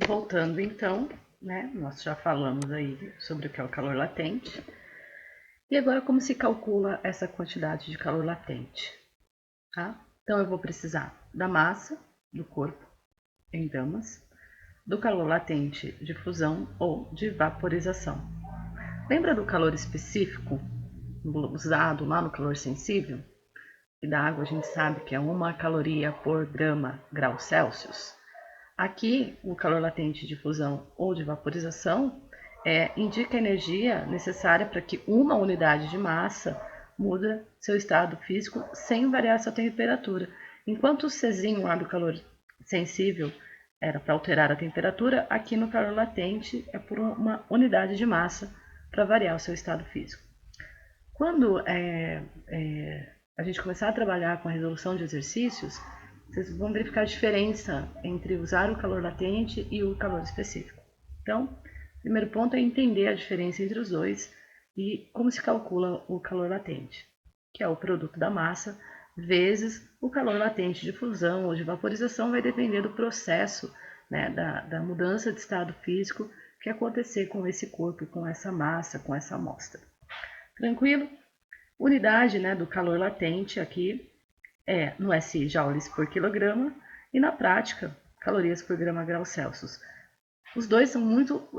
Voltando então, né? Nós já falamos aí sobre o que é o calor latente. E agora como se calcula essa quantidade de calor latente, tá? Então eu vou precisar da massa do corpo em gramas, do calor latente de fusão ou de vaporização. Lembra do calor específico usado lá no calor sensível? E da água a gente sabe que é 1 caloria por grama grau Celsius. Aqui, o calor latente de fusão ou de vaporização indica a energia necessária para que uma unidade de massa muda seu estado físico sem variar sua temperatura. Enquanto o Czinho lá do calor sensível era para alterar a temperatura, aqui no calor latente é por uma unidade de massa para variar o seu estado físico. Quando a gente começar a trabalhar com a resolução de exercícios, vocês vão verificar a diferença entre usar o calor latente e o calor específico. Então, o primeiro ponto é entender a diferença entre os dois e como se calcula o calor latente, que é o produto da massa vezes o calor latente de fusão ou de vaporização, vai depender do processo, né, da mudança de estado físico que acontecer com esse corpo, com essa massa, com essa amostra. Tranquilo? Unidade, né, do calor latente aqui é no SI joules por quilograma e na prática calorias por grama grau Celsius. Os dois são muito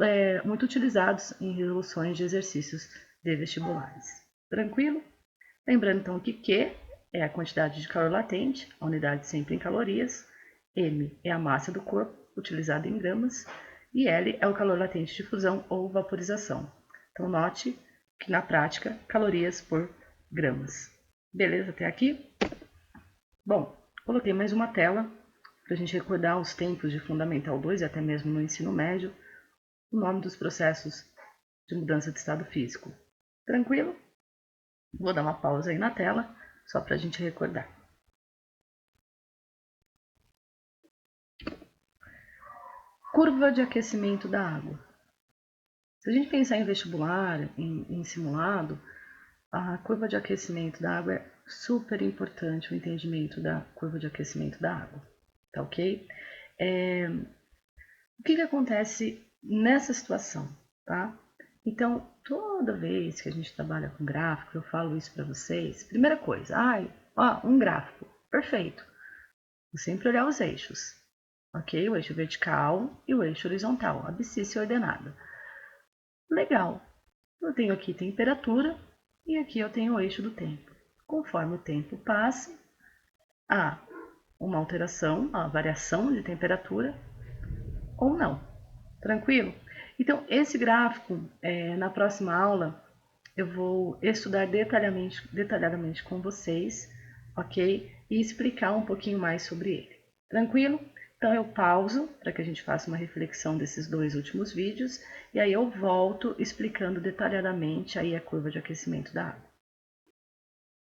utilizados em resoluções de exercícios de vestibulares. Tranquilo? Lembrando então que Q é a quantidade de calor latente, a unidade sempre em calorias, M é a massa do corpo, utilizada em gramas, e L é o calor latente de fusão ou vaporização. Então note que na prática, calorias por gramas. Beleza até aqui? Bom, coloquei mais uma tela para a gente recordar os tempos de Fundamental 2 e até mesmo no ensino médio, o nome dos processos de mudança de estado físico. Tranquilo? Vou dar uma pausa aí na tela, só para a gente recordar. Curva de aquecimento da água. Se a gente pensar em vestibular, em simulado, a curva de aquecimento da água é super importante, o entendimento da curva de aquecimento da água, tá ok? O que acontece nessa situação, tá? Então, toda vez que a gente trabalha com gráfico, eu falo isso para vocês. Primeira coisa, um gráfico, perfeito. Vou sempre olhar os eixos, ok? O eixo vertical e o eixo horizontal, abscissa e ordenada. Legal. Eu tenho aqui temperatura e aqui eu tenho o eixo do tempo. Conforme o tempo passa, há uma alteração, a variação de temperatura ou não. Tranquilo? Então, esse gráfico, na próxima aula, eu vou estudar detalhadamente com vocês, ok? E explicar um pouquinho mais sobre ele. Tranquilo? Então eu pauso para que a gente faça uma reflexão desses dois últimos vídeos e aí eu volto explicando detalhadamente aí a curva de aquecimento da água.